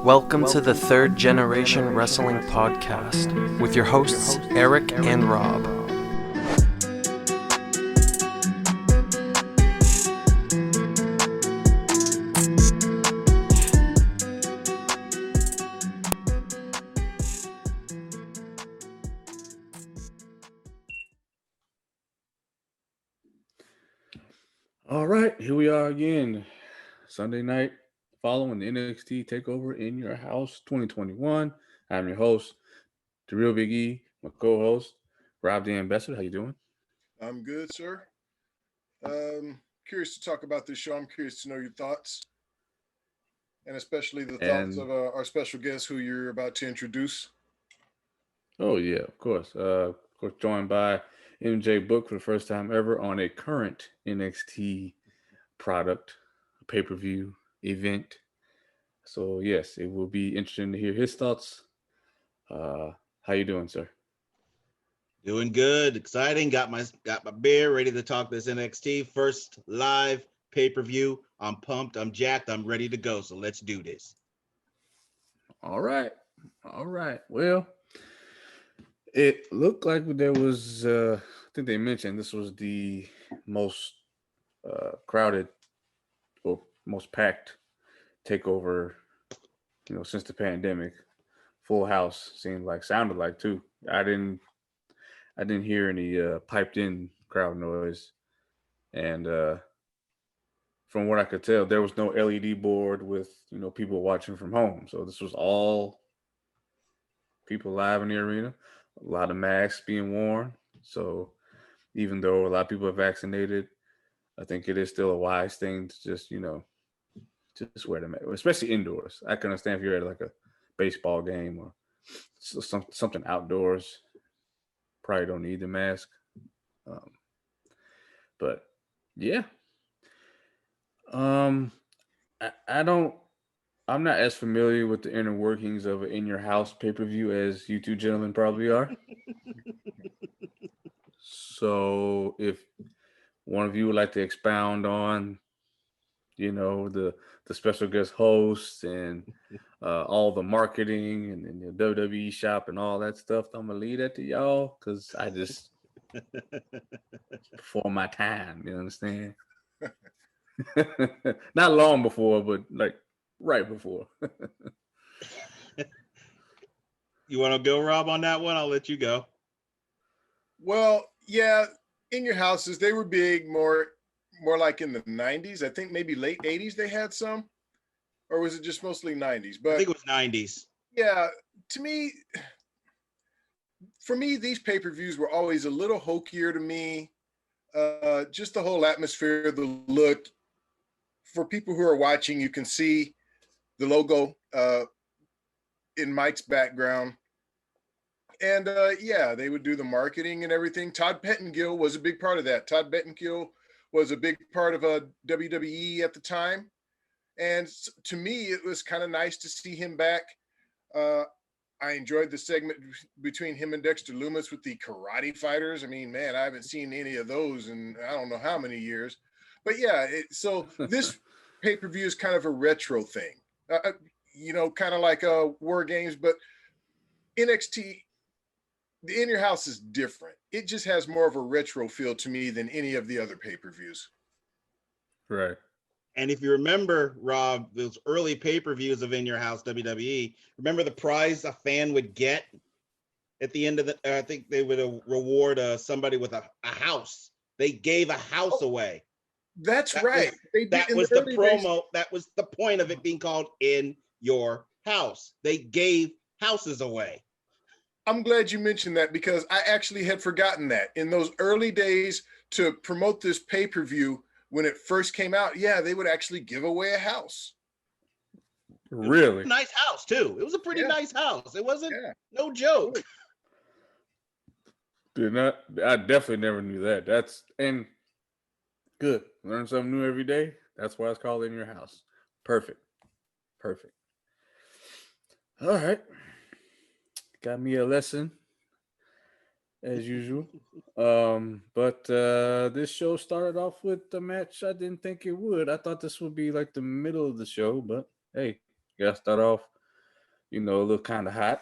Welcome to the Third Generation Wrestling Podcast with your hosts, Eric and Rob. All right, here we are again. Sunday night following the NXT Takeover in Your House 2021. I'm your host, DaReaL Big E, my co-host, Rob the Ambassador. How you doing? I'm good, sir. Curious to talk about this show. I'm curious to know your thoughts, and especially the thoughts of our special guest who you're about to introduce. Oh, yeah, of course. Joined by MJ Book for the first time ever on a current NXT product, pay-per-view event. So, yes, it will be interesting to hear his thoughts. How you doing, sir? Doing good, exciting. Got my beer, ready to talk this NXT first live pay-per-view. I'm pumped. I'm jacked. I'm ready to go. So let's do this. All right. Well, it looked like there was. I think they mentioned this was the most crowded or most packed takeover, since the pandemic. Full house sounded like too. I didn't hear any piped in crowd noise, and from what I could tell, there was no LED board with people watching from home. So this was all people live in the arena. A lot of masks being worn. So even though a lot of people are vaccinated, I think it is still a wise thing to just just wear the mask, especially indoors. I can understand if you're at like a baseball game or something outdoors. Probably don't need the mask. But yeah. I'm not as familiar with the inner workings of an In Your House pay-per-view as you two gentlemen probably are. So if one of you would like to expound on, the special guest hosts and all the marketing and the WWE shop and all that stuff, I'm going to leave that to y'all because I just before my time, you understand? Not long before, but like right before. You want to go, Rob, on that one? I'll let you go. Well, yeah, In Your Houses, they were big more like in the 90s. I think maybe late 80s they had some, or was it just mostly 90s? But I think it was 90s. Yeah, for me, these pay-per-views were always a little hokier to me. Just the whole atmosphere, the look. For people who are watching, you can see the logo in Mike's background. And they would do the marketing and everything. Todd Pettengill was a big part of that. Todd Pettengill was a big part of WWE at the time. And to me, it was kind of nice to see him back. I enjoyed the segment between him and Dexter Lumis with the karate fighters. I mean, man, I haven't seen any of those in I don't know how many years. But yeah, so this pay-per-view is kind of a retro thing, kind of like War Games. But NXT, the In Your House is different. It just has more of a retro feel to me than any of the other pay-per-views. Right. And if you remember, Rob, those early pay-per-views of In Your House WWE, remember the prize a fan would get at the end of I think they would reward somebody with a house. They gave a house away. That's right. That was the promo. Days. That was the point of it being called In Your House. They gave houses away. I'm glad you mentioned that because I actually had forgotten that. In those early days to promote this pay-per-view, when it first came out, they would actually give away a house. Really? Nice house, too. It was a pretty nice house. It wasn't no joke. I definitely never knew that. And good. Learn something new every day. That's why it's called In Your House. Perfect. All right. Got me a lesson as usual. But this show started off with the match I didn't think it would. I thought this would be like the middle of the show, but hey, gotta start off look kind of hot.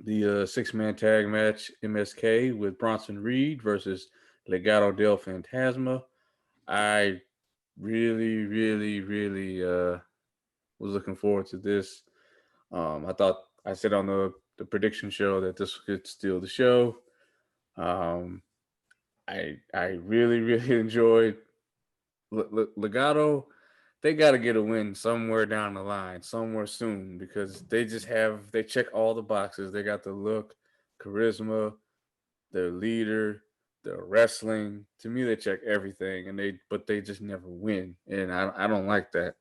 The 6-man tag match, MSK with Bronson Reed versus Legado del Fantasma. I really, really, really was looking forward to this. I thought I said on the prediction show that this could steal the show. I really, really enjoyed Legado. They got to get a win somewhere down the line, somewhere soon, because they check all the boxes. They got the look, charisma, their leader, their wrestling. To me, they check everything, but they just never win, and I don't like that.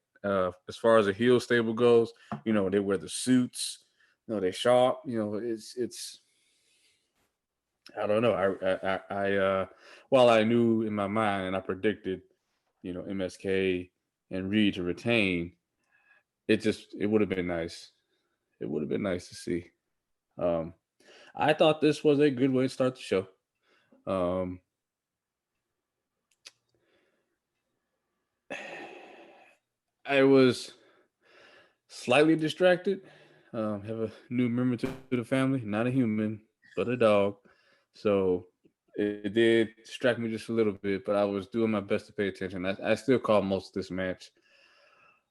As far as the heel stable goes, they wear the suits, they sharp. It's I don't know. While I knew in my mind and I predicted, MSK and Reed to retain, it would have been nice. It would have been nice to see. Um, I thought this was a good way to start the show. I was slightly distracted. Have a new member to the family, not a human, but a dog. So it did distract me just a little bit, but I was doing my best to pay attention. I still call most of this match.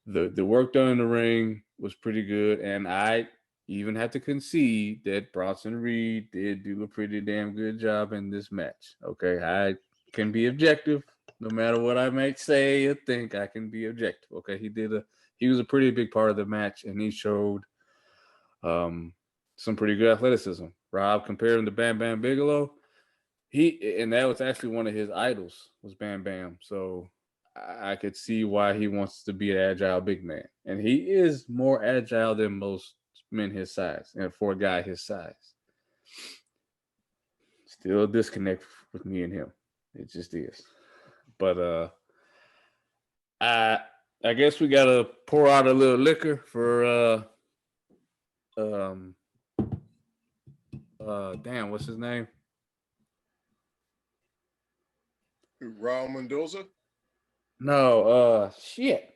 The work done in the ring was pretty good, and I even have to concede that Bronson Reed did do a pretty damn good job in this match. Okay, I can be objective, no matter what I might say or think. I can be objective. Okay, he was a pretty big part of the match, and he showed some pretty good athleticism. Rob compared him to Bam Bam Bigelow. And that was actually one of his idols was Bam Bam. So I could see why he wants to be an agile big man. And he is more agile than most men his size, and for a guy his size. Still a disconnect with me and him. It just is. But I guess we gotta pour out a little liquor for damn, what's his name? Raul Mendoza? No, shit.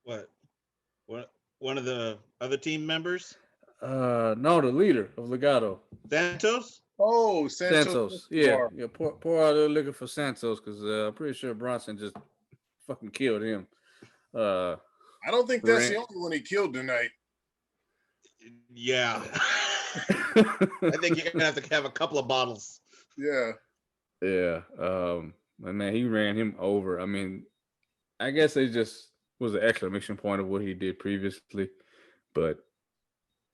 What? One of the other team members? No, the leader of Legado. Santos? Oh, Santos. Yeah. Pour out a little liquor for Santos because I'm pretty sure Bronson just fucking killed him. I don't think that's the only one he killed tonight. Yeah. I think you're gonna have a couple of bottles. Yeah. Yeah. Man, he ran him over. I mean, I guess it just was an exclamation point of what he did previously, but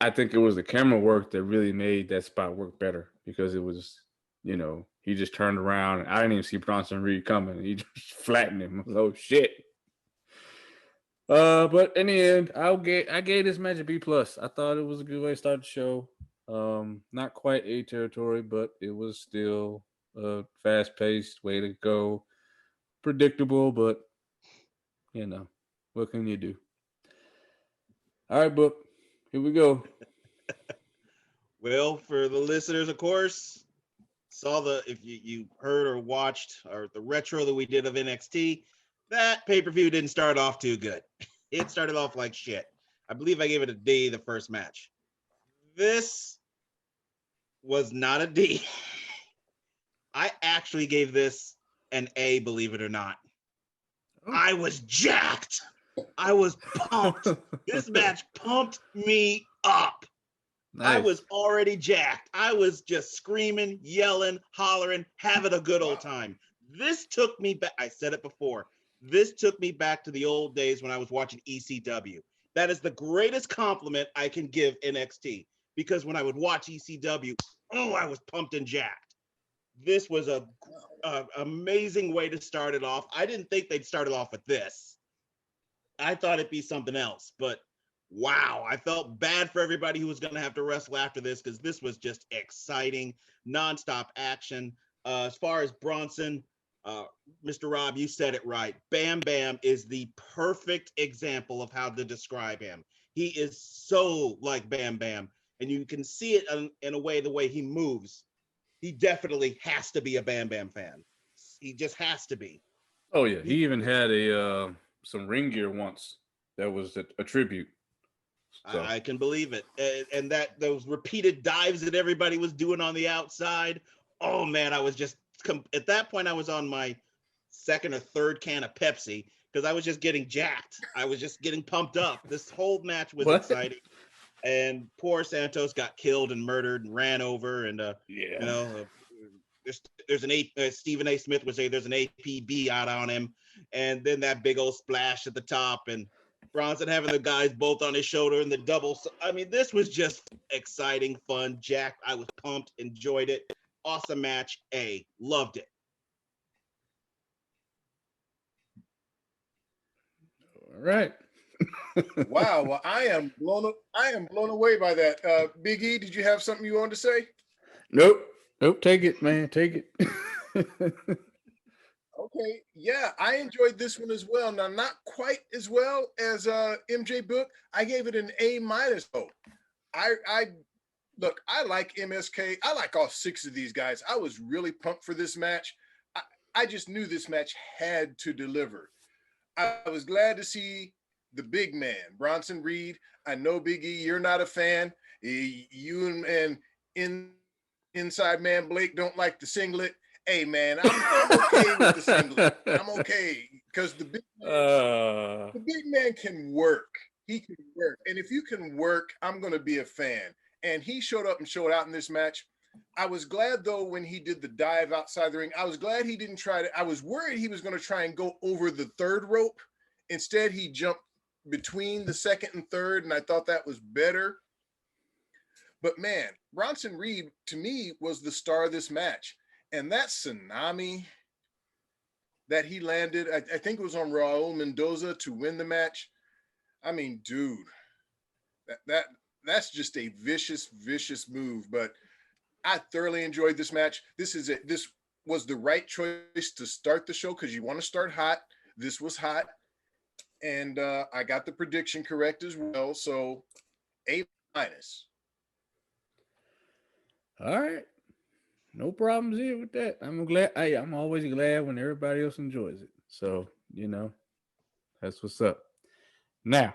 I think it was the camera work that really made that spot work better because it was, he just turned around and I didn't even see Bronson Reed coming. He just flattened him. Oh shit. But in the end, I gave this match a B+. I thought it was a good way to start the show. Not quite A territory, but it was still a fast-paced way to go. Predictable, but what can you do? All right, Book. Here we go. Well, for the listeners, of course, if you heard or watched or the retro that we did of NXT, that pay-per-view didn't start off too good. It started off like shit. I believe I gave it a D the first match. This was not a D. I actually gave this an A, believe it or not. Oh. I was jacked. I was pumped. This match pumped me up. Nice. I was already jacked. I was just screaming, yelling, hollering, having a good old time. This took me back. I said it before. This took me back to the old days when I was watching ECW. That is the greatest compliment I can give NXT because when I would watch ECW, I was pumped and jacked. This was a amazing way to start it off. I didn't think they'd start it off with this. I thought it'd be something else, but wow, I felt bad for everybody who was going to have to wrestle after this because this was just exciting, nonstop action. As far as Bronson, Mr. Rob, you said it right. Bam Bam is the perfect example of how to describe him. He is so like Bam Bam, and you can see it in a way, the way he moves. He definitely has to be a Bam Bam fan. He just has to be. Oh, yeah. He even had some ring gear once that was a tribute. So. I can believe it. And that those repeated dives that everybody was doing on the outside. Oh man, I was just at that point I was on my second or third can of Pepsi because I was just getting jacked. I was just getting pumped up. This whole match was exciting. And poor Santos got killed and murdered and ran over. And there's an Stephen A. Smith would say there's an APB out on him, and then that big old splash at the top, and Bronson having the guys both on his shoulder and the double. I mean, this was just exciting, fun. Jack, I was pumped, enjoyed it. Awesome match. Loved it. All right. Wow. Well, I am blown away by that. Big E, did you have something you wanted to say? Nope. Take it, man. Take it. Okay. Yeah, I enjoyed this one as well. Now, not quite as well as MJ Book. I gave it an A-. though. I look, I like MSK. I like all 6 of these guys. I was really pumped for this match. I just knew this match had to deliver. I was glad to see the big man, Bronson Reed. I know, Big E, you're not a fan. You and Inside Man Blake don't like the singlet. Hey, man, I'm okay with the singlet. I'm okay because the big man can work. He can work. And if you can work, I'm going to be a fan. And he showed up and showed out in this match. I was glad, though, when he did the dive outside the ring. I was glad he didn't try to. I was worried he was going to try and go over the third rope. Instead, he jumped between the second and third, and I thought that was better. But, man, Bronson Reed, to me, was the star of this match. And that tsunami that he landed, I think it was on Raul Mendoza to win the match. I mean, dude, that's just a vicious move. But I thoroughly enjoyed this match. This was the right choice to start the show because you want to start hot. This was hot. And I got the prediction correct as well. So A-. All right. No problems here with that. I'm glad. I'm always glad when everybody else enjoys it. So, that's what's up. Now,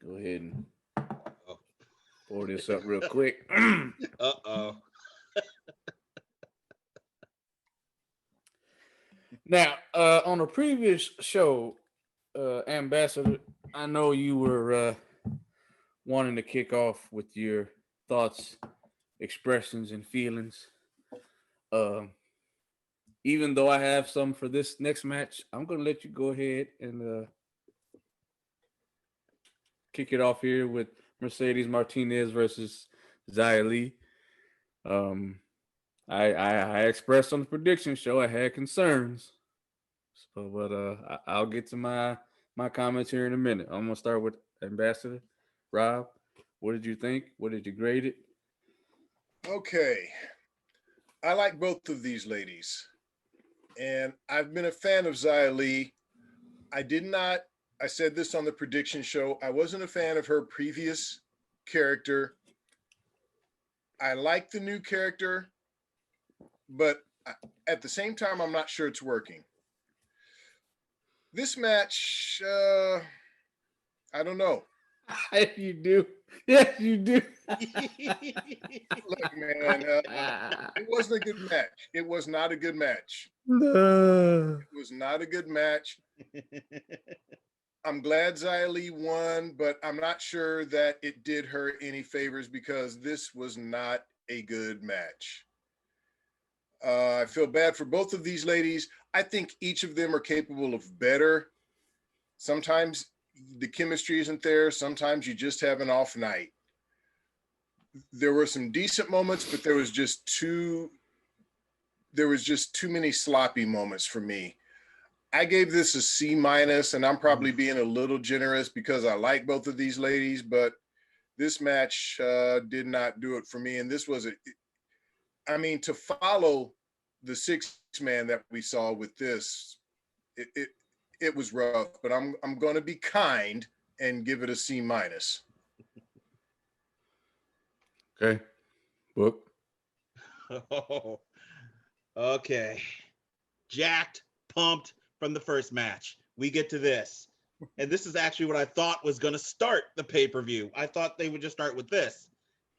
go ahead and pour this up real quick. Uh-oh. Now, on a previous show, Ambassador, I know you were wanting to kick off with your thoughts, expressions, and feelings. Even though I have some for this next match, I'm going to let you go ahead and kick it off here with Mercedes Martinez versus Xia Li. I expressed on the prediction show I had concerns. So, but I'll get to my comments here in a minute. I'm gonna start with Ambassador Rob. What did you think? What did you grade it? Okay, I like both of these ladies, and I've been a fan of Xia Li. I said this on the prediction show. I wasn't a fan of her previous character. I like the new character, but at the same time, I'm not sure it's working. This match, I don't know. Yes, you do. Yes, you do. Look, man, it wasn't a good match. It was not a good match. No. It was not a good match. I'm glad Xia Li won, but I'm not sure that it did her any favors because this was not a good match. I feel bad for both of these ladies. I think each of them are capable of better. Sometimes the chemistry isn't there. Sometimes you just have an off night. There were some decent moments, but there was just too many sloppy moments for me. I gave this a C-, and I'm probably being a little generous because I like both of these ladies, but this match did not do it for me. And this was to follow the 6-man that we saw with this, it was rough, but I'm going to be kind and give it a C-. Okay. Book. Oh, okay. Jacked, pumped from the first match. We get to this. And this is actually what I thought was going to start the pay-per-view. I thought they would just start with this.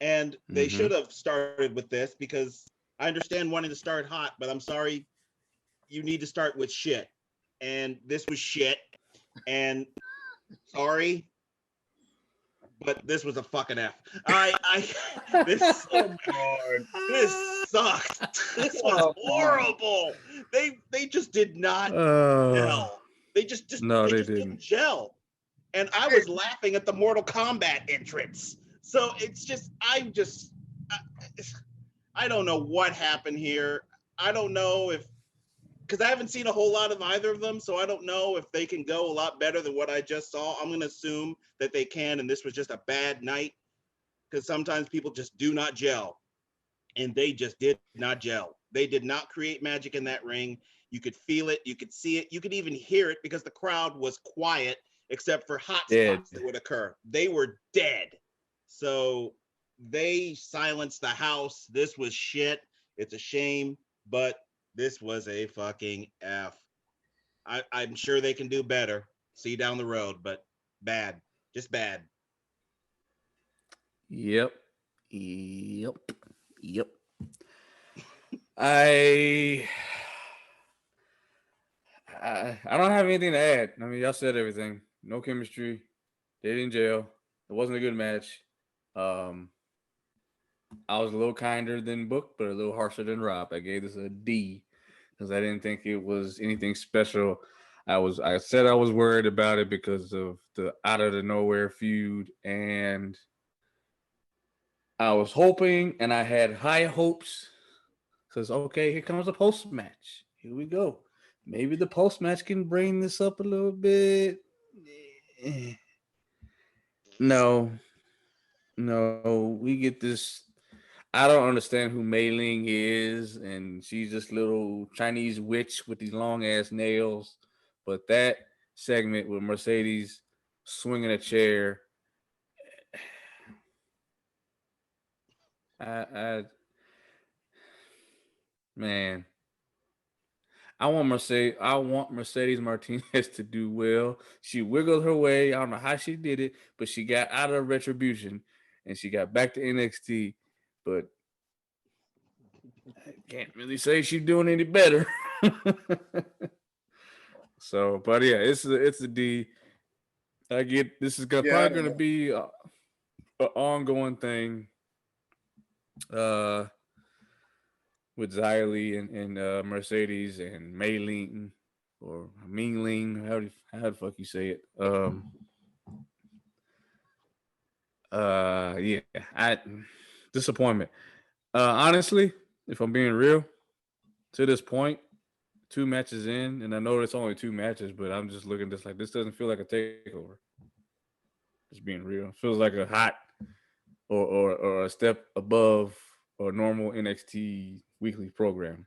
And they should have started with this because I understand wanting to start hot, but I'm sorry, you need to start with shit. And this was shit. And sorry, but this was a fucking F. This sucks. This was horrible. They just did not gel. They just didn't gel. And I was laughing at the Mortal Kombat entrance. So it's just, I don't know what happened here. I don't know if, because I haven't seen a whole lot of either of them, so I don't know if they can go a lot better than what I just saw. I'm going to assume that they can, and this was just a bad night, because sometimes people just do not gel, and they just did not gel. They did not create magic in that ring. You could feel it. You could see it. You could even hear it because the crowd was quiet, except for hot spots that would occur. They were dead. So they silenced the house. This was shit. It's a shame, but this was a fucking F. I'm sure they can do better. See down the road, but bad. Just bad. Yep. I don't have anything to add. I mean, y'all said everything. No chemistry. They didn't gel. It wasn't a good match. I was a little kinder than Book, but a little harsher than Rob. I gave this a D because I didn't think it was anything special. I said I was worried about it because of the out of the nowhere feud, and I was hoping, and I had high hopes because okay, here comes the post match. Here we go. Maybe the post match can bring this up a little bit. No, we get this. I don't understand who Mei Ling is, and she's this little Chinese witch with these long ass nails. But that segment with Mercedes swinging a chair, man, I want Mercedes Martinez to do well. She wiggled her way. I don't know how she did it, but she got out of Retribution and she got back to NXT. But I can't really say she's doing any better. So, but yeah, it's a D. I get this is probably going to be an ongoing thing. With Xylee and Mercedes and Mei Ling or Ming Ling, how the fuck you say it? Disappointment. Honestly, if I'm being real, to this point, 2 matches in, and I know it's only 2 matches, but I'm just looking at this like this doesn't feel like a takeover. Just being real, it feels like a hot or a step above or normal NXT weekly program.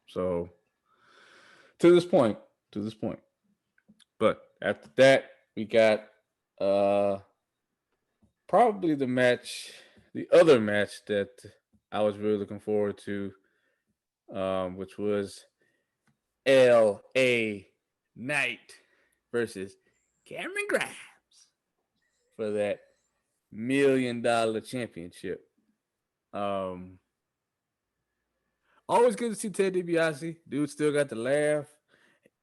So to this point. But after that, we got probably the other match that I was really looking forward to, which was LA Knight versus Cameron Grimes for that $1 million championship. Always good to see Ted DiBiase. Dude still got the laugh.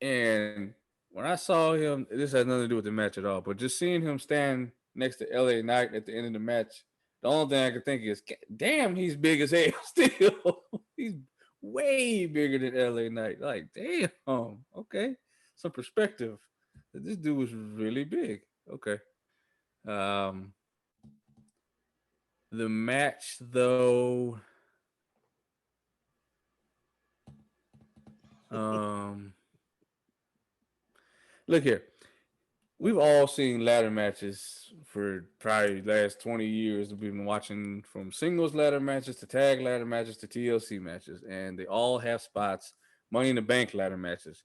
And when I saw him, this has nothing to do with the match at all, but just seeing him stand next to LA Knight at the end of the match, the only thing I could think is, damn, he's big as hell still. He's way bigger than LA Knight. Like, damn, okay. Some perspective. This dude was really big. Okay. The match, though, look here. We've all seen ladder matches for probably the last 20 years. We've been watching from singles ladder matches to tag ladder matches to TLC matches, and they all have spots. Money in the Bank ladder matches.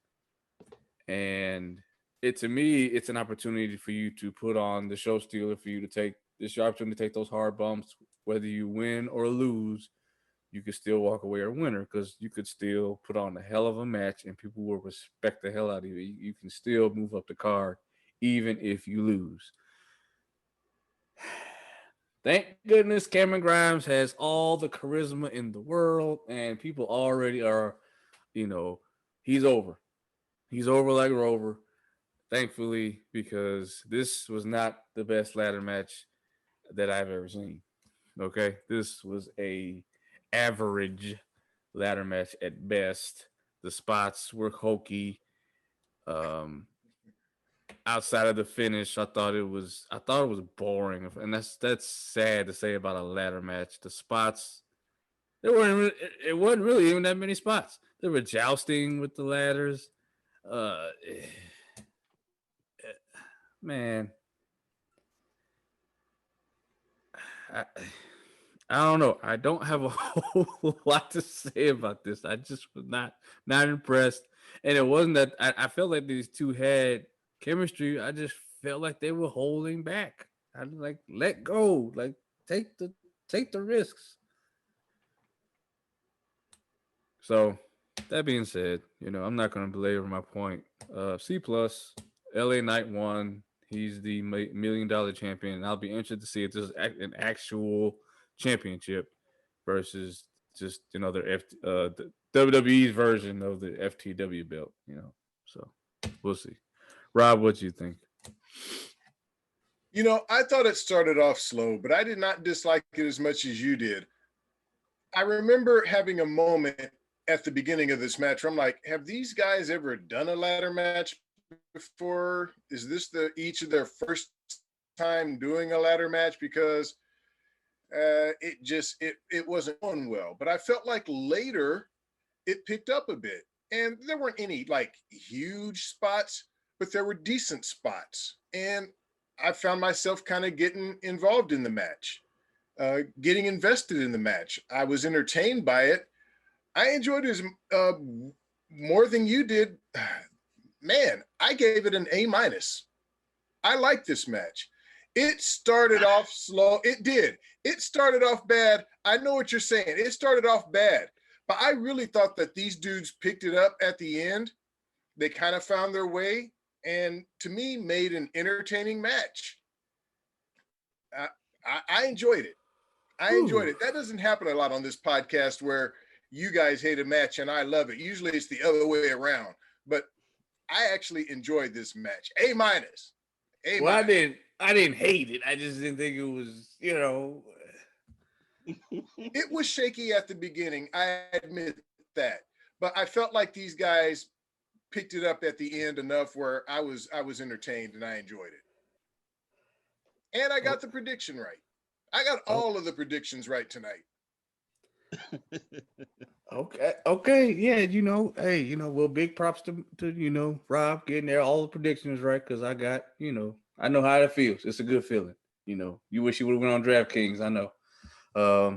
And to me, it's an opportunity for you to put on the show stealer, for you to take this your opportunity to take those hard bumps, whether you win or lose, you could still walk away a winner because you could still put on a hell of a match and people will respect the hell out of you. You can still move up the card even if you lose. Thank goodness Cameron Grimes has all the charisma in the world, and people already are, he's over. He's over like Rover, thankfully, because this was not the best ladder match that I've ever seen. Okay, this was a average ladder match at best. The spots were hokey. Outside of the finish, I thought it was boring, and that's sad to say about a ladder match. The spots, it wasn't really even that many spots. They were jousting with the ladders. Uh, man, I, I don't know. I don't have a whole lot to say about this. I just was not impressed, and it wasn't that I felt like these two had chemistry. I just felt like they were holding back. I was like, let go, like take the risks. So that being said, I'm not going to belabor my point. C plus, LA Knight won. He's the $1 million champion, and I'll be interested to see if this is an actual championship versus just the WWE's version of the FTW belt. So we'll see. Rob, what do you think? I thought it started off slow, but I did not dislike it as much as you did. I remember having a moment at the beginning of this match where I'm like, have these guys ever done a ladder match before? Is this each of their first time doing a ladder match? Because it wasn't going well. But I felt like later it picked up a bit. And there weren't any like huge spots, but there were decent spots. And I found myself kind of getting involved in the match, getting invested in the match. I was entertained by it. I enjoyed it more than you did. Man, I gave it an A-. I like this match. It started off slow. It did. It started off bad. I know what you're saying. It started off bad. But I really thought that these dudes picked it up at the end. They kind of found their way, and to me, made an entertaining match. I enjoyed it. I enjoyed it. That doesn't happen a lot on this podcast where you guys hate a match and I love it. Usually it's the other way around. But I actually enjoyed this match. A-. Well, I didn't hate it. I just didn't think it was, It was shaky at the beginning. I admit that. But I felt like these guys picked it up at the end enough where I was entertained and I enjoyed it. And I got the prediction right. I got all of the predictions right tonight. Okay. Yeah, hey, well, big props to Rob getting there, all the predictions right, because I got, I know how it feels. It's a good feeling. You wish you would have went on DraftKings. I know. Yeah.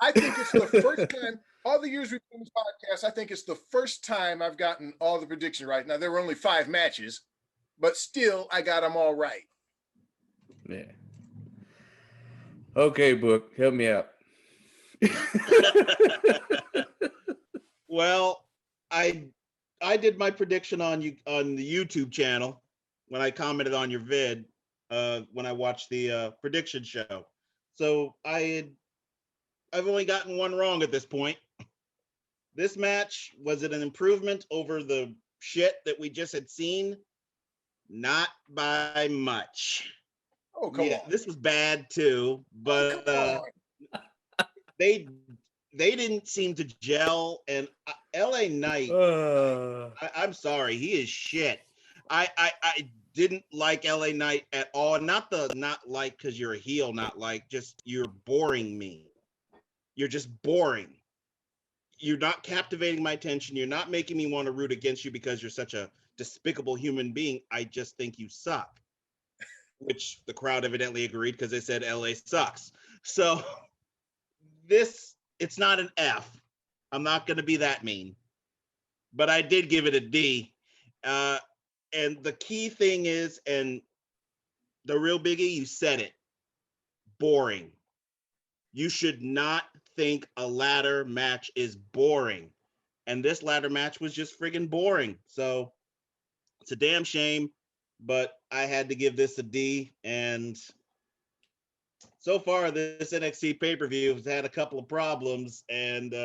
I think it's the first time, all the years we've done this podcast, I think it's the first time I've gotten all the predictions right. Now, there were only 5 matches, but still, I got them all right. Yeah. Okay, Book, help me out. Well, I did my prediction on the YouTube channel when I commented on your vid when I watched the prediction show. So I've only gotten one wrong at this point. This match, was it an improvement over the shit that we just had seen? Not by much. Oh, come on. This was bad too, but they didn't seem to gel. And LA Knight, I'm sorry, he is shit. I didn't like LA Knight at all. Not like because you're a heel, not like, just you're boring me. You're just boring. You're not captivating my attention. You're not making me want to root against you because you're such a despicable human being. I just think you suck. Which the crowd evidently agreed because they said LA sucks. So it's not an F. I'm not going to be that mean. But I did give it a D. And the key thing is, and DaReaL Big E, you said it, boring. You should not think a ladder match is boring. And this ladder match was just friggin' boring. So it's a damn shame, but I had to give this a D. And so far, this NXT pay-per-view has had a couple of problems, and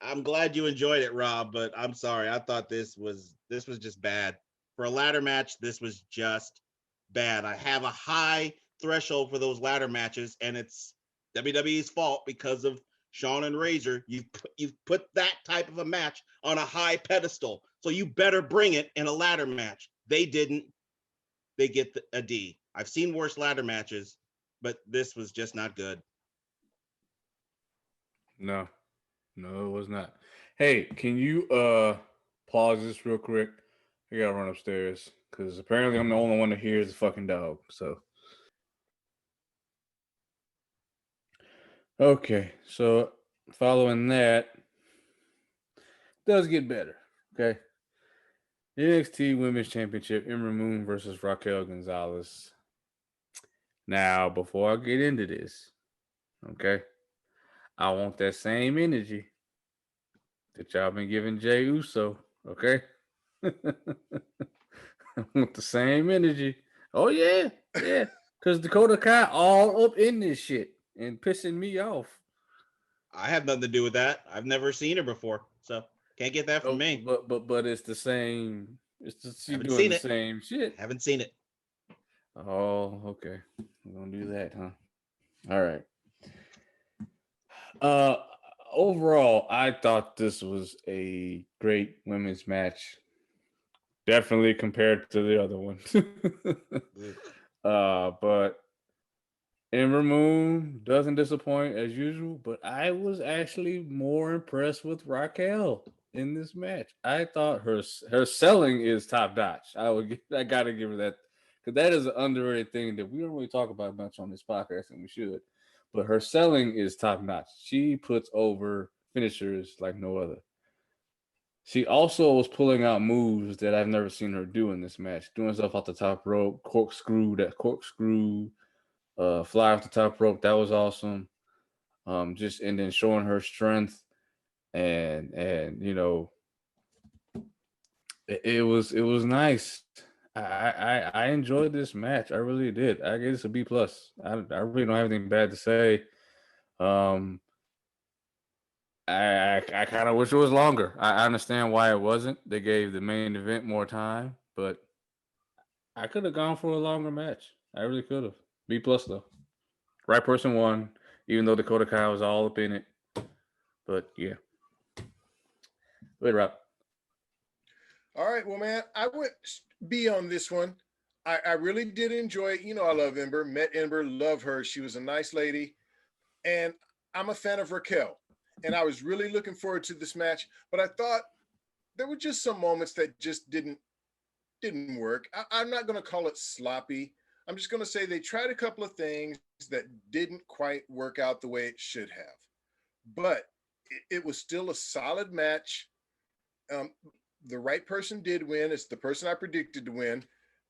I'm glad you enjoyed it, Rob, but I'm sorry. I thought this was just bad. For a ladder match, this was just bad. I have a high threshold for those ladder matches, and it's WWE's fault because of Shawn and Razor. You've put that type of a match on a high pedestal, so you better bring it in a ladder match. They didn't. They get a D. I've seen worse ladder matches, but this was just not good. No, it was not. Hey, can you pause this real quick? I gotta run upstairs because apparently I'm the only one that hears the fucking dog. So okay, so following that does get better. Okay. The NXT Women's Championship, Ember Moon versus Raquel Gonzalez. Now, before I get into this, okay, I want that same energy that y'all been giving Jey Uso, okay? I want the same energy. Oh, yeah, because Dakota Kai all up in this shit and pissing me off. I have nothing to do with that. I've never seen her before, so can't get that from me. But it's the same. She's Haven't doing seen the it. same shit. Haven't seen it. Oh, okay. We're gonna do that, huh? All right. Overall, I thought this was a great women's match. Definitely compared to the other one. But Ember Moon doesn't disappoint as usual, but I was actually more impressed with Raquel in this match. I thought her selling is top notch. I gotta give her that, because that is an underrated thing that we don't really talk about much on this podcast, and we should. But her selling is top notch. She puts over finishers like no other. She also was pulling out moves that I've never seen her do in this match, doing stuff off the top rope, corkscrew, fly off the top rope. That was awesome. Just and then showing her strength, and it was nice. I enjoyed this match. I really did. I gave this a B plus. I really don't have anything bad to say. I kind of wish it was longer. I understand why it wasn't. They gave the main event more time, but I could have gone for a longer match. I really could have. B plus though. Right person won, even though Dakota Kai was all up in it. But yeah. Good Rob. All right, well, man, I went B on this one. I really did enjoy it. You know, I love Ember. Met Ember, love her. She was a nice lady, and I'm a fan of Raquel. And I was really looking forward to this match, but I thought there were just some moments that just didn't work. I'm not going to call it sloppy. I'm just going to say they tried a couple of things that didn't quite work out the way it should have, but it was still a solid match. The right person did win. It's the person I predicted to win.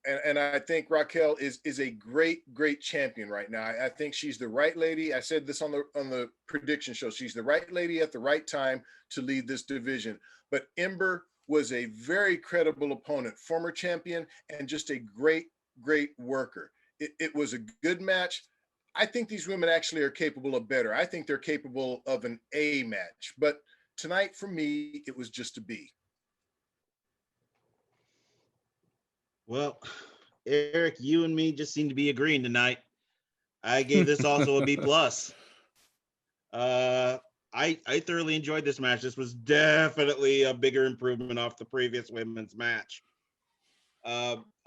And I think Raquel is a great champion right now. I think she's the right lady. I said this on the prediction show. She's the right lady at the right time to lead this division. But Ember was a very credible opponent, former champion, and just a great worker. It was a good match. I think these women actually are capable of better. I think they're capable of an A match. But tonight, for me, it was just a B. Well, Eric, you and me just seem to be agreeing tonight. I gave this also a B plus. I thoroughly enjoyed this match. This was definitely a bigger improvement off the previous women's match.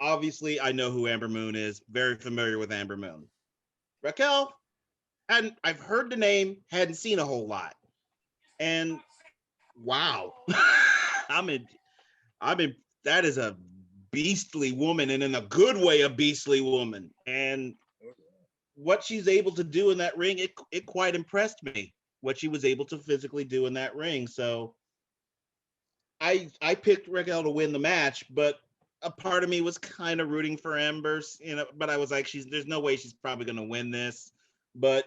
Obviously, I know who Ember Moon is. Very familiar with Ember Moon. Raquel, and I've heard the name, hadn't seen a whole lot. And wow, I'm in. That is a beastly woman, and in a good way, a beastly woman. And what she's able to do in that ring, it quite impressed me. What she was able to physically do in that ring. So I picked Raquel to win the match, but a part of me was kind of rooting for Embers, but I was like, there's no way she's probably going to win this. But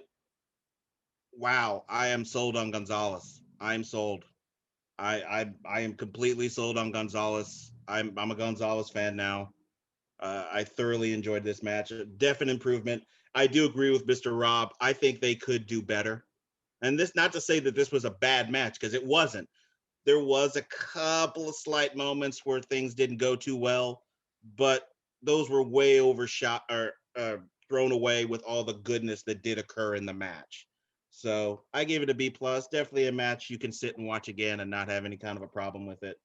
wow, I am sold on Gonzalez. I'm sold. I am completely sold on Gonzalez. I'm a Gonzalez fan now. I thoroughly enjoyed this match. A definite improvement. I do agree with Mr. Rob. I think they could do better. And this, not to say that this was a bad match, because it wasn't. There was a couple of slight moments where things didn't go too well, but those were way overshot or thrown away with all the goodness that did occur in the match. So I gave it a B plus. Definitely a match you can sit and watch again and not have any kind of a problem with it.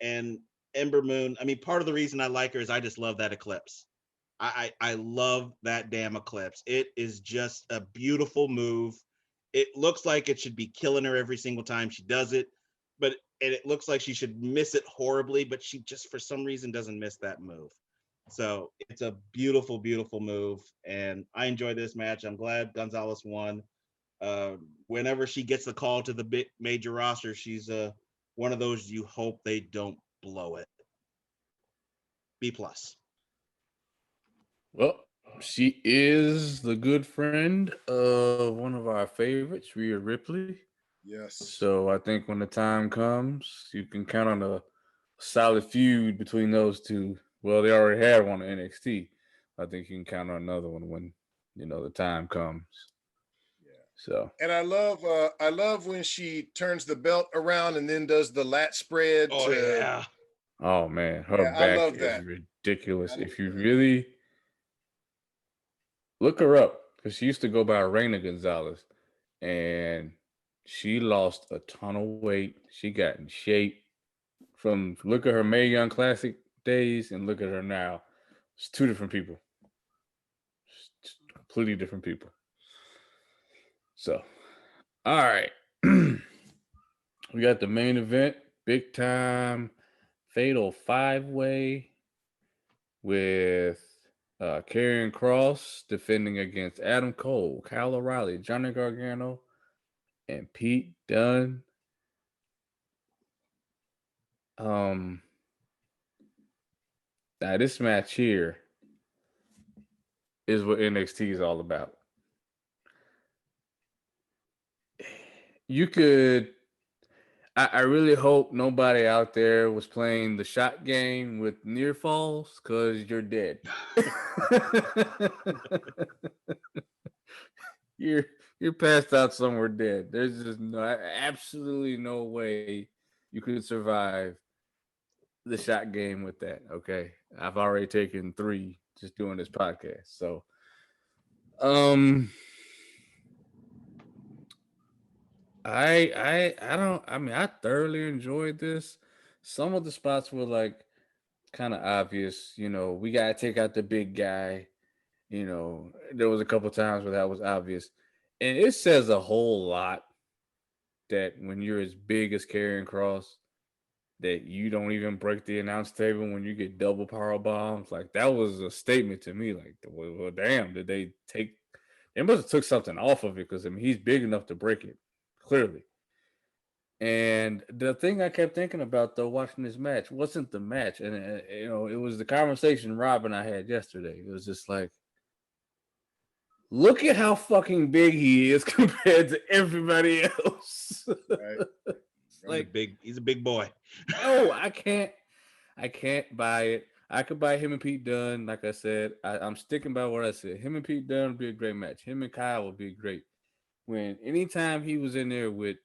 And Ember Moon, I mean, part of the reason I like her is I just love that eclipse. I love that damn eclipse. It is just a beautiful move. It looks like it should be killing her every single time she does it, but and it looks like she should miss it horribly, but she just for some reason doesn't miss that move. So it's a beautiful, beautiful move, and I enjoy this match. I'm glad Gonzalez won. Whenever she gets the call to the big major roster, she's one of those you hope they don't blow it. B plus. Well, she is the good friend of one of our favorites, Rhea Ripley. Yes. So I think when the time comes, you can count on a solid feud between those two. Well, they already had one in NXT. I think you can count on another one when the time comes. Yeah. So And I love when she turns the belt around and then does the lat spread Oh to yeah. oh man, her yeah, I back love is that. ridiculous. I love If you that. really look her up, because she used to go by Reina Gonzalez, and she lost a ton of weight. She got in shape. From look at her Mae Young Classic days and look at her now. It's two different people. It's completely different people. So, all right. We got the main event, big time fatal 5-way with Karrion Kros defending against Adam Cole, Kyle O'Reilly, Johnny Gargano, and Pete Dunne. Now this match here is what NXT is all about. You could I really hope nobody out there was playing the shot game with near falls, because you're dead. you're you're passed out somewhere dead. There's just absolutely no way you could survive the shot game with that. Okay, I've already taken 3 just doing this podcast. So, um, I don't. I mean, I thoroughly enjoyed this. Some of the spots were like kind of obvious. We gotta take out the big guy. There was a couple times where that was obvious, and it says a whole lot that when you're as big as Karrion Cross, that you don't even break the announce table when you get double power bombs. Like that was a statement to me. Like, well damn, did they take? They must have took something off of it, because I mean he's big enough to break it, clearly. And the thing I kept thinking about though watching this match wasn't the match, and it was the conversation Rob and I had yesterday. It was just like, look at how fucking big he is compared to everybody else. Right. Like, He's a big boy. no, I can't buy it. I could buy him and Pete Dunne. Like I said, I'm sticking by what I said. Him and Pete Dunne would be a great match. Him and Kyle would be great. When anytime he was in there with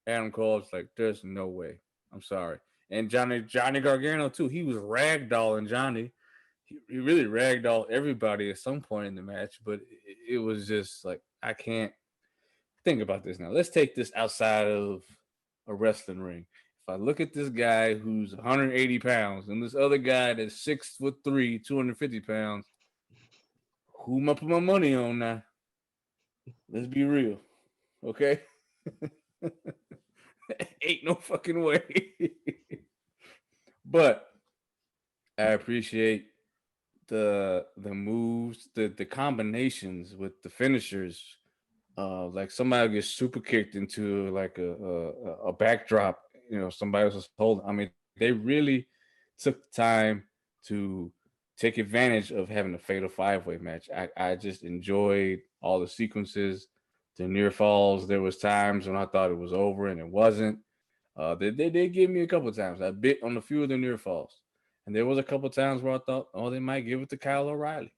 Adam Cole, it's like, there's no way. I'm sorry. And Johnny Gargano too. He was ragdolling Johnny. He really ragdolled everybody at some point in the match, but it was just like, I can't think about this now. Let's take this outside of a wrestling ring. If I look at this guy who's 180 pounds and this other guy that's 6'3", 250 pounds, who am I put my money on now? Let's be real, okay? Ain't no fucking way. But I appreciate the moves, the combinations with the finishers. Like somebody gets super kicked into like a backdrop. Somebody else is holding. I mean, they really took the time to take advantage of having a fatal 5-way match. I just enjoyed all the sequences. the near falls. There was times when I thought it was over and it wasn't. They did give me a couple of times. I bit on a few of the near falls. And there was a couple of times where I thought, oh, they might give it to Kyle O'Reilly.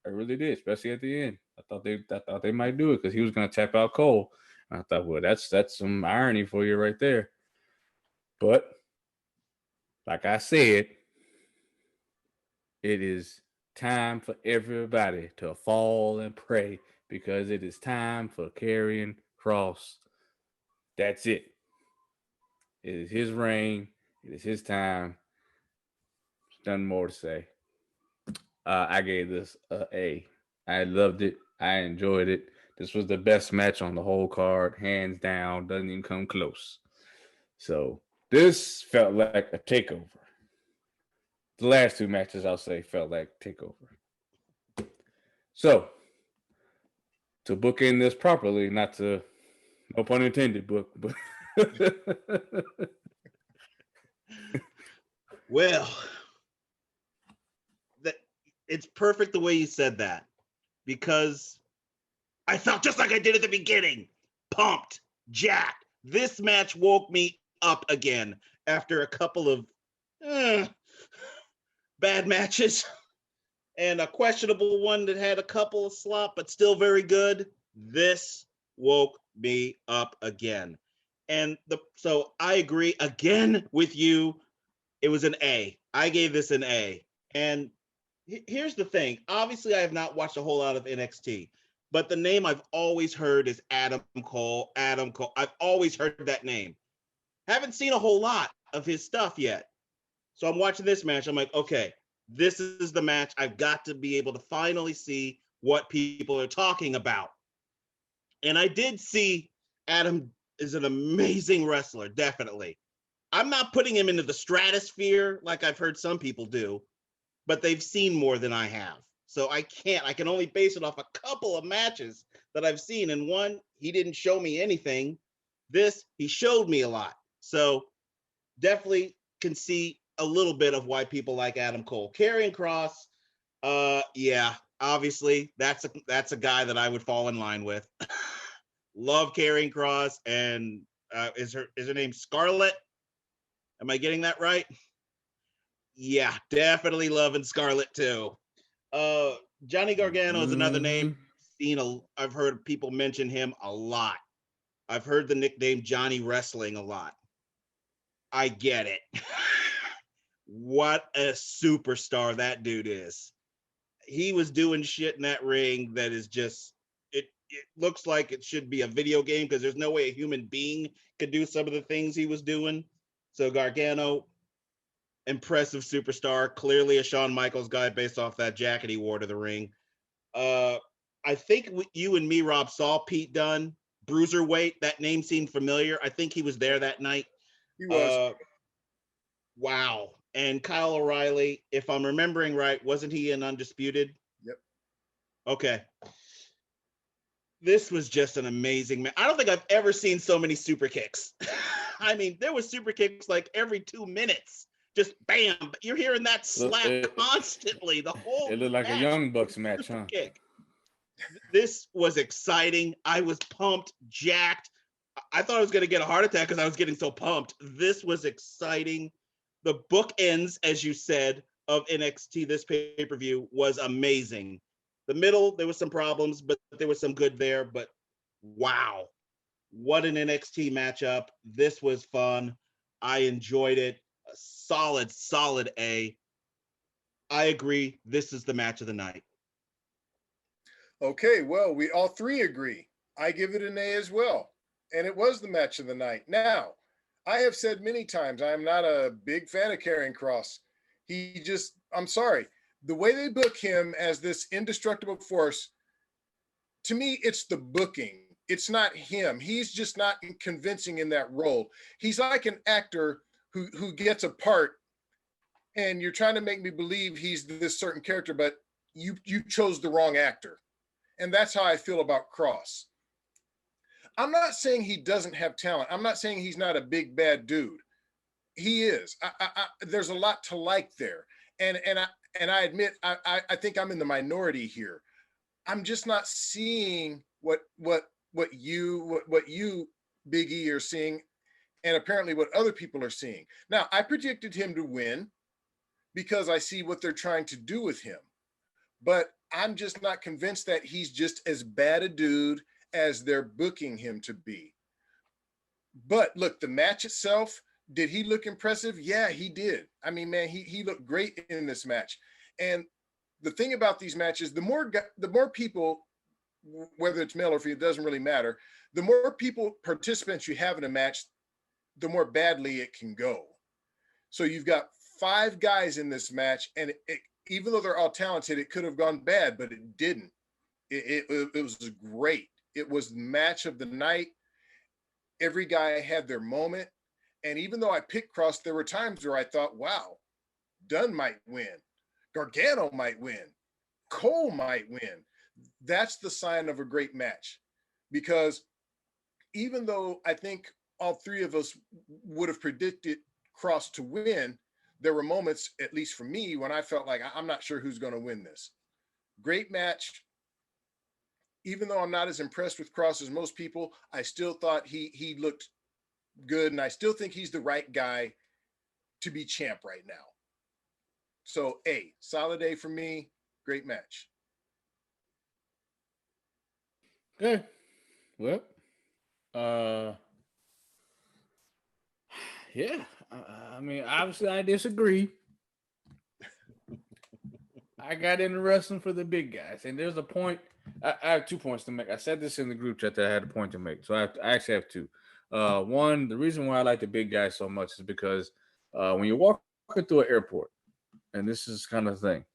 I really did, especially at the end. I thought they might do it because he was going to tap out Cole. And I thought, well, that's some irony for you right there. But like I said, it is time for everybody to fall and pray because it is time for Karrion Kros. That's it. It is his reign. It is his time. There's nothing more to say. I gave this a A. I loved it. I enjoyed it. This was the best match on the whole card, hands down. Doesn't even come close. So this felt like a takeover. The last two matches, I'll say, felt like takeover. So to bookend this properly, not to, no pun intended, book, but well, it's perfect the way you said that, because I felt just like I did at the beginning. Pumped, jacked. This match woke me up again after a couple of bad matches and a questionable one that had a couple of slop, but still very good. This woke me up again. And so I agree again with you. It was an A. I gave this an A. And here's the thing. Obviously, I have not watched a whole lot of NXT, but the name I've always heard is Adam Cole. Adam Cole. I've always heard that name. Haven't seen a whole lot of his stuff yet. So I'm watching this match. I'm like, okay, this is the match. I've got to be able to finally see what people are talking about. And I did see Adam is an amazing wrestler, definitely. I'm not putting him into the stratosphere like I've heard some people do, but they've seen more than I have. So I can only base it off a couple of matches that I've seen. And one, he didn't show me anything. This, he showed me a lot. So definitely can see a little bit of why people like Adam Cole. Karrion Kros, yeah, obviously that's a guy that I would fall in line with. Love Karrion Kros, and is her name Scarlett? Am I getting that right? Yeah, definitely loving Scarlett too. Johnny Gargano is another name. I've heard people mention him a lot. I've heard the nickname Johnny Wrestling a lot. I get it. What a superstar that dude is. He was doing shit in that ring that is just, it looks like it should be a video game, because there's no way a human being could do some of the things he was doing. So Gargano, impressive superstar, clearly a Shawn Michaels guy based off that jacket he wore to the ring. I think you and me, Rob, saw Pete Dunne, Bruiserweight. That name seemed familiar. I think he was there that night. He was. Wow. And Kyle O'Reilly, if I'm remembering right, wasn't he in Undisputed? Yep. Okay. This was just an amazing match. I don't think I've ever seen so many super kicks. I mean, there was super kicks like every 2 minutes. Just bam. You're hearing that slap constantly. The whole It looked like match. a Young Bucks match, Super huh? kick. This was exciting. I was pumped, jacked. I thought I was going to get a heart attack because I was getting so pumped. This was exciting. The bookends, as you said, of NXT, this pay-per-view was amazing. The middle, there was some problems, but there was some good there. But wow, what an NXT matchup. This was fun. I enjoyed it. A solid A. I agree. This is the match of the night. Okay, well, we all three agree. I give it an A as well. And it was the match of the night. Now, I have said many times, I am not a big fan of Karrion Kros. I'm sorry. The way they book him as this indestructible force, to me, it's the booking. It's not him. He's just not convincing in that role. He's like an actor who gets a part, and you're trying to make me believe he's this certain character, but you chose the wrong actor. And that's how I feel about Kros. I'm not saying he doesn't have talent. I'm not saying he's not a big bad dude. He is. There's a lot to like there, and I admit I think I'm in the minority here. I'm just not seeing what what you Big E are seeing, and apparently what other people are seeing. Now, I predicted him to win because I see what they're trying to do with him, but I'm just not convinced that he's just as bad a dude as they're booking him to be. But look, the match itself, did he look impressive? Yeah, he did. I mean, man, he looked great in this match. And the thing about these matches, the more people, whether it's male or female, it doesn't really matter. The more participants you have in a match, the more badly it can go. So you've got 5 guys in this match, and even though they're all talented, it could have gone bad, but it didn't. It was great. It was the match of the night. Every guy had their moment. And even though I picked Cross, there were times where I thought, wow, Dunn might win. Gargano might win. Cole might win. That's the sign of a great match. Because even though I think all 3 of us would have predicted Cross to win, there were moments, at least for me, when I felt like I'm not sure who's going to win this. Great match. Even though I'm not as impressed with Cross as most people, I still thought he looked good, and I still think he's the right guy to be champ right now. So, solid A for me. Great match. Okay. Well, yeah. I mean, obviously, I disagree. I got into wrestling for the big guys, and there's a point. I have 2 points to make. I said this in the group chat that I had a point to make, so I actually have 2. One, the reason why I like the big guys so much is because when you're walking through an airport, and this is kind of the thing,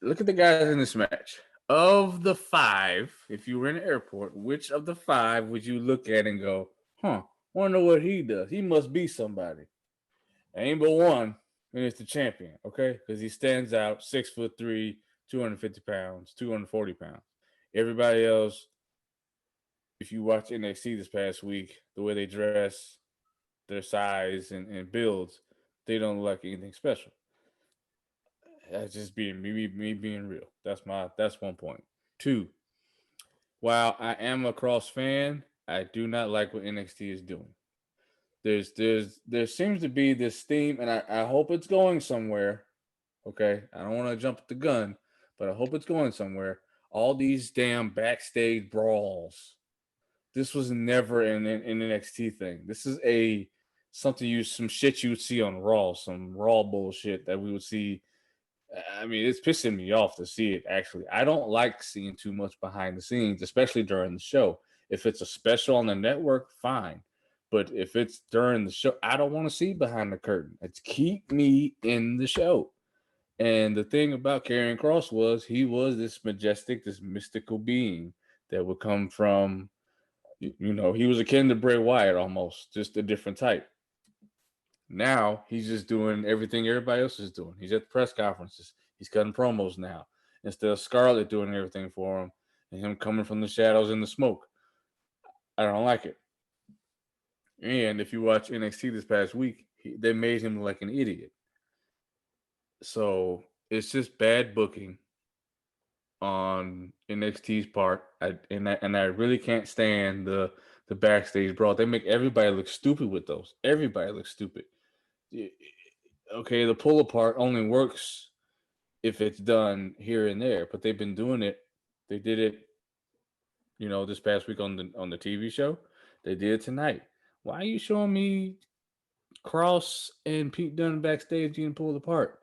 look at the guys in this match. Of the 5, if you were in an airport, which of the 5 would you look at and go, wonder what he does? He must be somebody. Ain't but one, and it's the champion, okay? Because he stands out, 6'3", 250 pounds, 240 pounds. Everybody else, if you watch NXT this past week, the way they dress, their size and builds, they don't look like anything special. That's just being me being real. That's 1 point. 2, while I am a Cross fan, I do not like what NXT is doing. There seems to be this theme, and I hope it's going somewhere. Okay, I don't want to jump the gun, but I hope it's going somewhere. All these damn backstage brawls. This was never an NXT thing. This is some shit you would see on Raw, some Raw bullshit that we would see. I mean, it's pissing me off to see it, actually. I don't like seeing too much behind the scenes, especially during the show. If it's a special on the network, fine. But if it's during the show, I don't want to see behind the curtain. It's keep me in the show. And the thing about Karrion Kros was he was this majestic, this mystical being that would come from, he was akin to Bray Wyatt almost, just a different type. Now he's just doing everything everybody else is doing. He's at the press conferences. He's cutting promos now. Instead of Scarlett doing everything for him and him coming from the shadows in the smoke. I don't like it. And if you watch NXT this past week, they made him like an idiot. So it's just bad booking on NXT's part. I really can't stand the backstage brawl. They make everybody look stupid with those. Everybody looks stupid. Okay, the pull apart only works if it's done here and there, but they've been doing it. They did it, this past week on the TV show. They did it tonight. Why are you showing me Cross and Pete Dunne backstage getting pulled apart?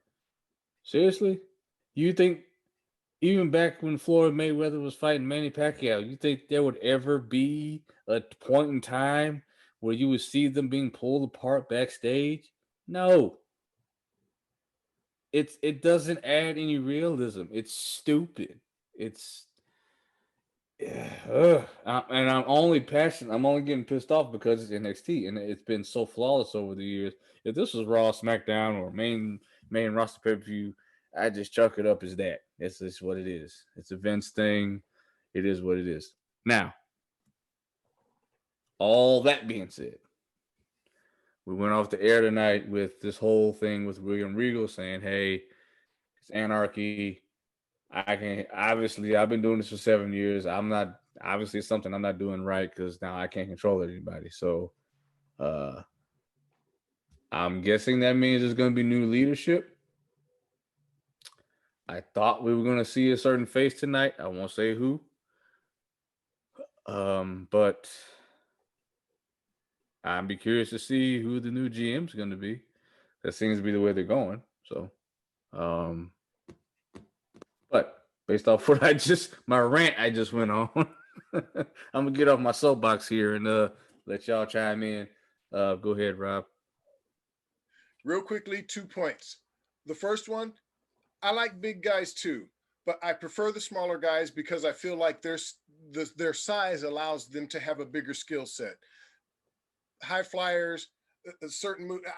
Seriously? You think even back when Floyd Mayweather was fighting Manny Pacquiao, you think there would ever be a point in time where you would see them being pulled apart backstage? No. It doesn't add any realism. It's stupid. It's and I'm only passionate. I'm only getting pissed off because it's NXT, and it's been so flawless over the years. If this was Raw, SmackDown, or main roster pay-per-view, I just chalk it up as that. It's just what it is. It's a Vince thing. It is what it is. Now, all that being said, we went off the air tonight with this whole thing with William Regal saying, "Hey, it's anarchy. I've been doing this for 7 years. I'm obviously it's something I'm not doing right because now I can't control anybody. So I'm guessing that means there's going to be new leadership. I thought we were going to see a certain face tonight. I won't say who. But I'd be curious to see who the new GM is going to be. That seems to be the way they're going. So, but based off what my rant I just went on, I'm gonna get off my soapbox here and let y'all chime in. Go ahead, Rob. Real quickly, 2 points. The first one, I like big guys too, but I prefer the smaller guys because I feel like their size allows them to have a bigger skill set. High flyers,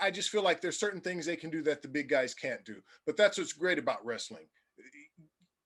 I just feel like there's certain things they can do that the big guys can't do. But that's what's great about wrestling.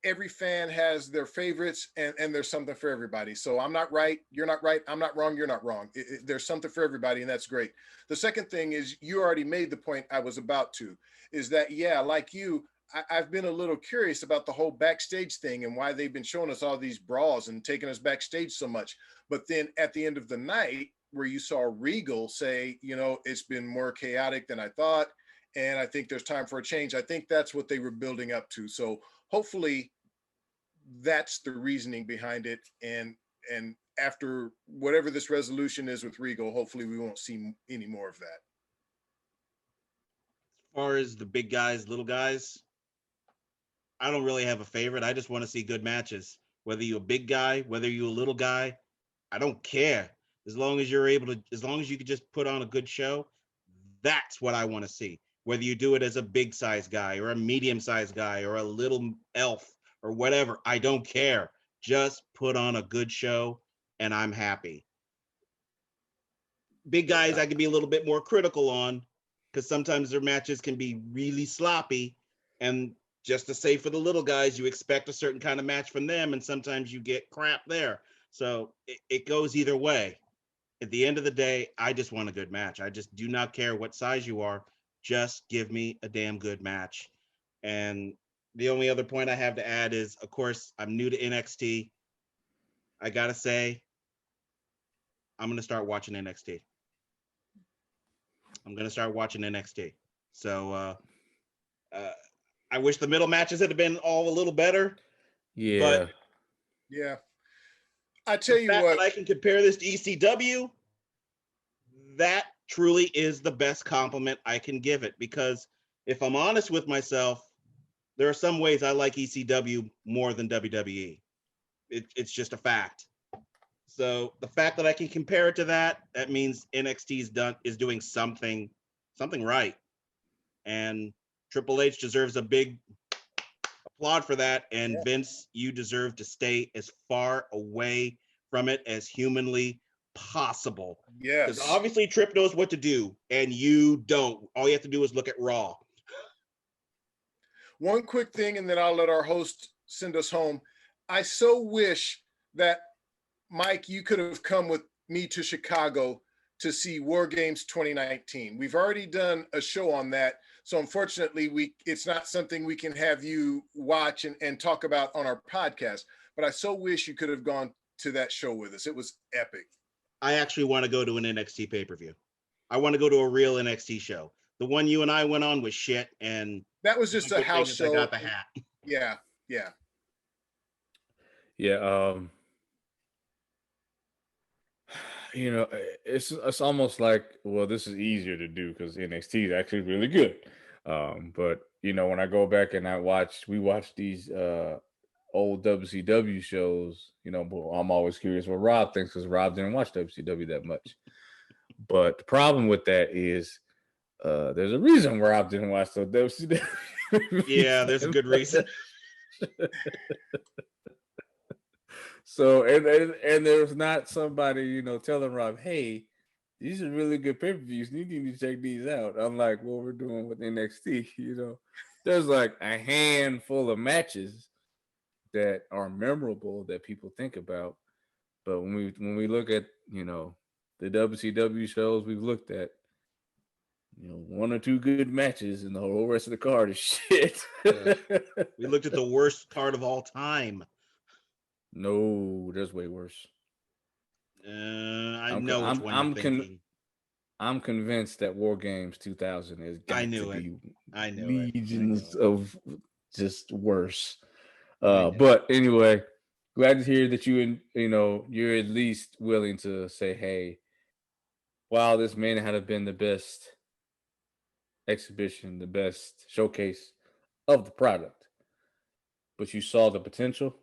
Every fan has their favorites, and there's something for everybody. So I'm not right, you're not right, I'm not wrong, you're not wrong. There's something for everybody, and that's great. The second thing is, you already made the point I was about to, is that, yeah, like you, I've been a little curious about the whole backstage thing and why they've been showing us all these brawls and taking us backstage so much. But then at the end of the night, where you saw Regal say, it's been more chaotic than I thought, and I think there's time for a change. I think that's what they were building up to. So hopefully that's the reasoning behind it. And after whatever this resolution is with Regal, hopefully we won't see any more of that. As far as the big guys, little guys, I don't really have a favorite. I just want to see good matches. Whether you're a big guy, whether you're a little guy, I don't care. As long as as long as you can just put on a good show, that's what I want to see. Whether you do it as a big size guy or a medium size guy or a little elf or whatever, I don't care. Just put on a good show and I'm happy. Big guys, I can be a little bit more critical on because sometimes their matches can be really sloppy. And just to say for the little guys, you expect a certain kind of match from them, and sometimes you get crap there. So it goes either way. At the end of the day, I just want a good match. I just do not care what size you are. Just give me a damn good match. And the only other point I have to add is, of course, I'm new to NXT. I got to say, I'm going to start watching NXT. So I wish the middle matches had been all a little better. Yeah. But yeah. I tell you what, I can compare this to ECW. That truly is the best compliment I can give it, because if I'm honest with myself, there are some ways I like ECW more than WWE. It's just a fact. So the fact that I can compare it to that means NXT is doing something right. And Triple H deserves a big applaud for that. And Yeah. Vince, you deserve to stay as far away from it as humanly possible. yes. Because obviously Tripp knows what to do and you don't. All you have to do is look at Raw. One quick thing, and then I'll let our host send us home. I so wish that, Mike, you could have come with me to Chicago to see War Games 2019. We've already done a show on that. So unfortunately, it's not something we can have you watch and talk about on our podcast. But I so wish you could have gone to that show with us. It was epic. I actually want to go to an NXT pay-per-view. I want to go to a real NXT show. The one you and I went on was shit, and that was just a house show. I got the hat. Yeah. It's almost like, well, this is easier to do because NXT is actually really good. But when I go back and we watch these old WCW shows, I'm always curious what Rob thinks, because Rob didn't watch WCW that much. But the problem with that is there's a reason Rob didn't watch the WCW. Yeah, there's a good reason. So and there's not somebody telling Rob, hey, these are really good pay-per-views, you need to check these out, unlike what we're doing with NXT. There's like a handful of matches that are memorable that people think about, but when we look at the WCW shows we've looked at, one or two good matches and the whole rest of the card is shit. We looked at the worst card of all time. No, there's way worse. I know which one you're thinking. I'm convinced that War Games 2000 has I got to knew it. be I knew legions it. of just worse. I knew But anyway, glad to hear that you're at least willing to say, hey, while this may not have been the best exhibition, the best showcase of the product, but you saw the potential,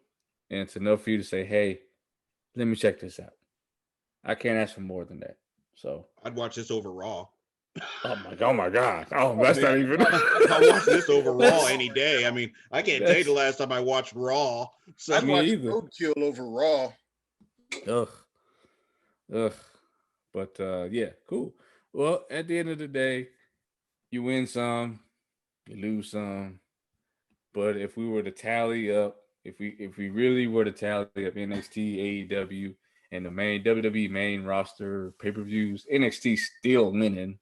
and it's enough for you to say, hey, let me check this out. I can't ask for more than that. So I'd watch this over Raw. oh my god. Oh, Oh, that's not man. even I'll watch this over Raw That's- any day. I mean, I can't tell you the last time I watched Raw. So I'd Me watch either. Roadkill over Raw. Ugh. Ugh. But yeah, cool. Well, at the end of the day, you win some, you lose some. But if we were to tally up, if we really were to tally up NXT, AEW, and the main WWE main roster pay-per-views, NXT still winning.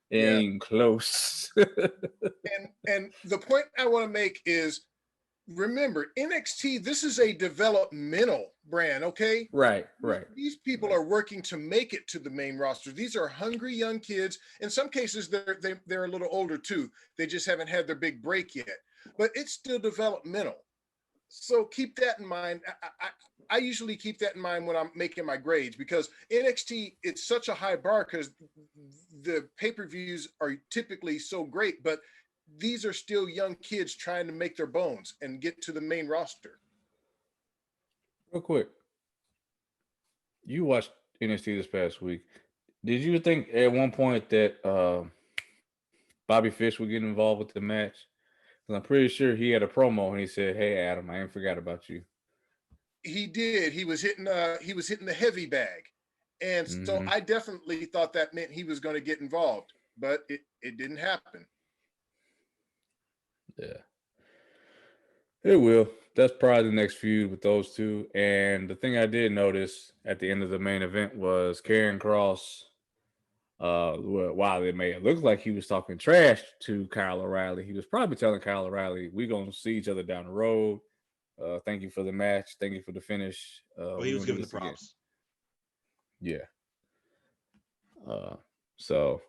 It Yeah. ain't even close. And the point I want to make is, remember, NXT, this is a developmental brand, okay? Right. These people are working to make it to the main roster. These are hungry young kids. In some cases, they're a little older too. They just haven't had their big break yet. But it's still developmental. So keep that in mind. I usually keep that in mind when I'm making my grades, because NXT, it's such a high bar because the pay-per-views are typically so great, but these are still young kids trying to make their bones and get to the main roster. Real quick, you watched NXT this past week. Did you think at one point that Bobby Fish would get involved with the match? Because I'm pretty sure he had a promo and he said, "Hey Adam, I ain't forgot about you." He did. He was hitting the heavy bag. And so I definitely thought that meant he was going to get involved, but it didn't happen. Yeah. It will. That's probably the next feud with those two. And the thing I did notice at the end of the main event was Karrion Kros. While it may have looked like he was talking trash to Kyle O'Reilly, he was probably telling Kyle O'Reilly, "We're gonna see each other down the road. Thank you for the match. Thank you for the finish." well, he was giving the props. Again. Yeah. So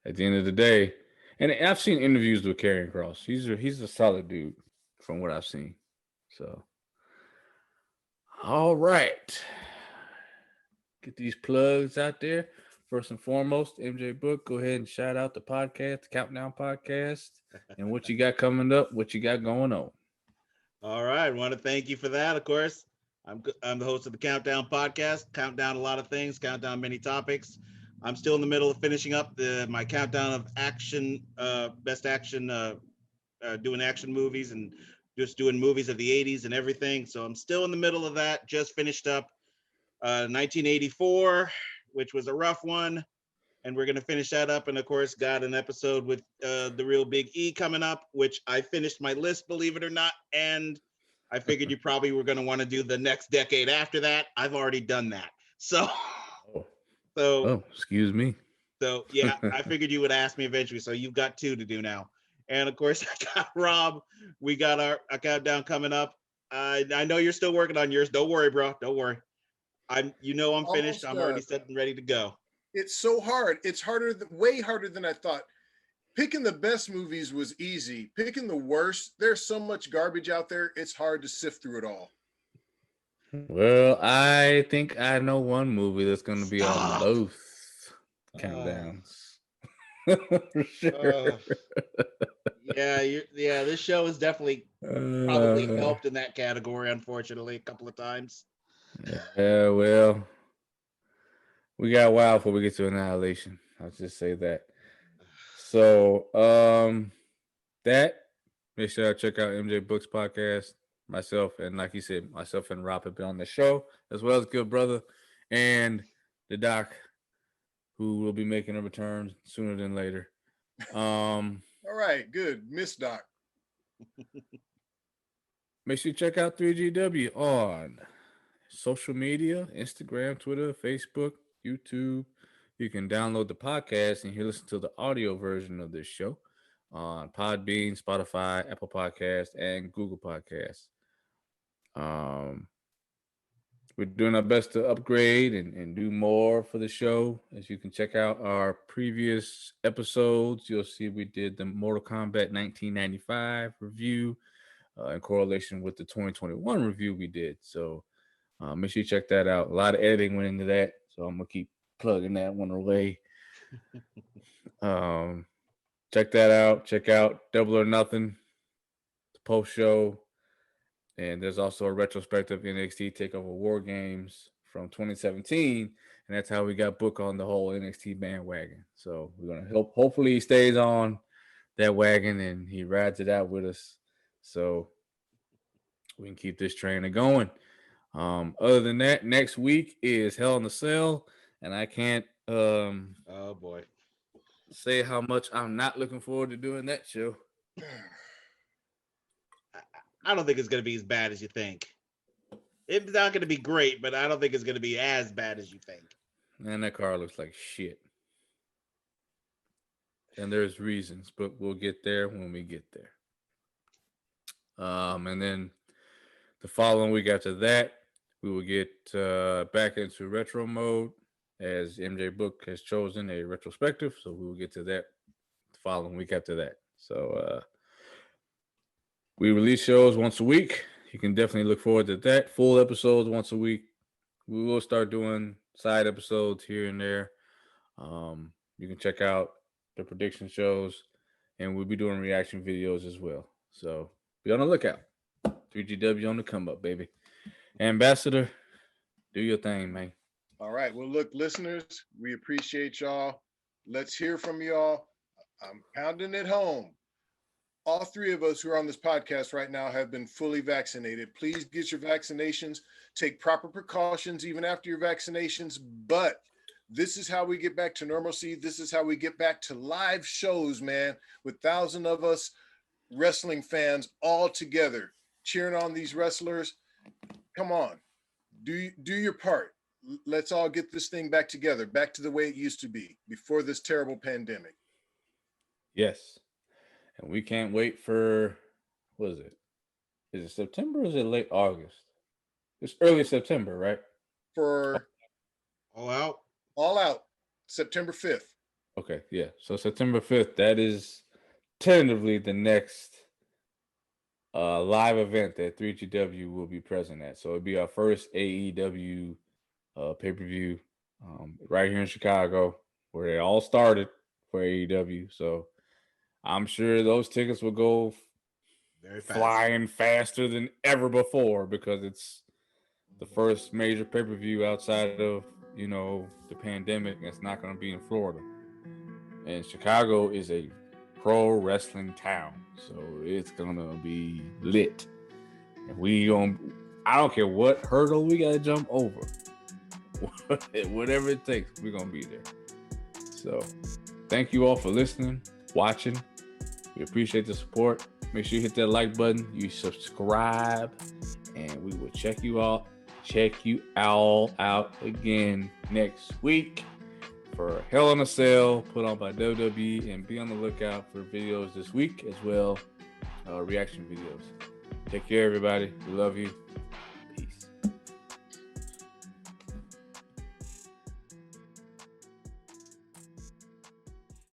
at the end of the day, and I've seen interviews with Karrion Kros. He's a solid dude from what I've seen. So, all right, get these plugs out there. First and foremost, MJ Book, go ahead and shout out the podcast, the Countdown Podcast, and what you got coming up, what you got going on. All right, I want to thank you for that. Of course, I'm the host of the Countdown Podcast. Count down a lot of things, count down many topics. I'm still in the middle of finishing up my countdown of action, best action, doing action movies and just doing movies of the 80s and everything. So I'm still in the middle of that. Just finished up 1984, which was a rough one. And we're going to finish that up. And of course, got an episode with DaReaL Big E coming up, which I finished my list, believe it or not. And I figured you probably were going to want to do the next decade after that. I've already done that. So Excuse me. So yeah, I figured you would ask me eventually. So you've got 2 to do now. And of course, I got Rob. We got our countdown coming up. I know you're still working on yours. Don't worry, bro. Don't worry. I'm finished. I'm already set and ready to go. It's so hard. It's way harder than I thought. Picking the best movies was easy. Picking the worst, there's so much garbage out there. It's hard to sift through it all. Well, I think I know one movie that's going to be on Stop. both countdowns. For sure. Yeah. This show has definitely probably helped in that category. Unfortunately, a couple of times. Yeah, well, we got a while before we get to Annihilation. I'll just say that. So, make sure I check out MJ Books podcast. Myself and, like you said, myself and Rob have been on the show, as well as good brother and the doc, who will be making a return sooner than later. All right, good. Miss Doc. Make sure you check out 3GW on social media, Instagram, Twitter, Facebook, YouTube. You can download the podcast and you listen to the audio version of this show on Podbean, Spotify, Apple Podcasts, and Google Podcasts. We're doing our best to upgrade and do more for the show. As you can check out our previous episodes, you'll see we did the Mortal Kombat 1995 review in correlation with the 2021 review we did. So make sure you check that out. A lot of editing went into that, so I'm gonna keep plugging that one away. Check that out. Check out Double or Nothing, the post show. And there's also a retrospective NXT Takeover War Games from 2017. And that's how we got booked on the whole NXT bandwagon. So we're going to hopefully he stays on that wagon and he rides it out with us. So we can keep this train going. Other than that, next week is Hell in a Cell. And I can't oh boy, say how much I'm not looking forward to doing that show. I don't think it's going to be as bad as you think. It's not going to be great, but I don't think it's going to be as bad as you think. Man, that car looks like shit. And there's reasons, but we'll get there when we get there. And then the following week after that, we will get back into retro mode as MJ Book has chosen a retrospective. So we will get to that the following week after that. So, we release shows once a week. You can definitely look forward to that. Full episodes once a week. We will start doing side episodes here and there. You can check out the prediction shows, and we'll be doing reaction videos as well. So be on the lookout. 3GW on the come up, baby. Ambassador, do your thing, man. All right. Well, look, listeners, we appreciate y'all. Let's hear from y'all. I'm pounding it home. All three of us who are on this podcast right now have been fully vaccinated. Please get your vaccinations. Take proper precautions even after your vaccinations. But this is how we get back to normalcy. This is how we get back to live shows, man, with thousands of us wrestling fans all together cheering on these wrestlers. Come on, do your part. Let's all get this thing back together, back to the way it used to be before this terrible pandemic. Yes. And we can't wait for, what is it? Is it September or is it late August? It's early September, right? For All Out, September 5th. Okay, yeah. So September 5th, that is tentatively the next live event that 3GW will be present at. So it'll be our first AEW pay-per-view right here in Chicago, where they all started for AEW. So I'm sure those tickets will go very fast. flying faster than ever before because it's the first major pay-per-view outside of, the pandemic. It's not going to be in Florida. And Chicago is a pro wrestling town. So it's going to be lit. And I don't care what hurdle we got to jump over. Whatever it takes, we're going to be there. So thank you all for listening, watching. We appreciate the support. Make sure you hit that like button. You subscribe, and we will check you all out again next week for Hell in a Cell put on by WWE, and be on the lookout for videos this week as well, reaction videos. Take care, everybody. We love you.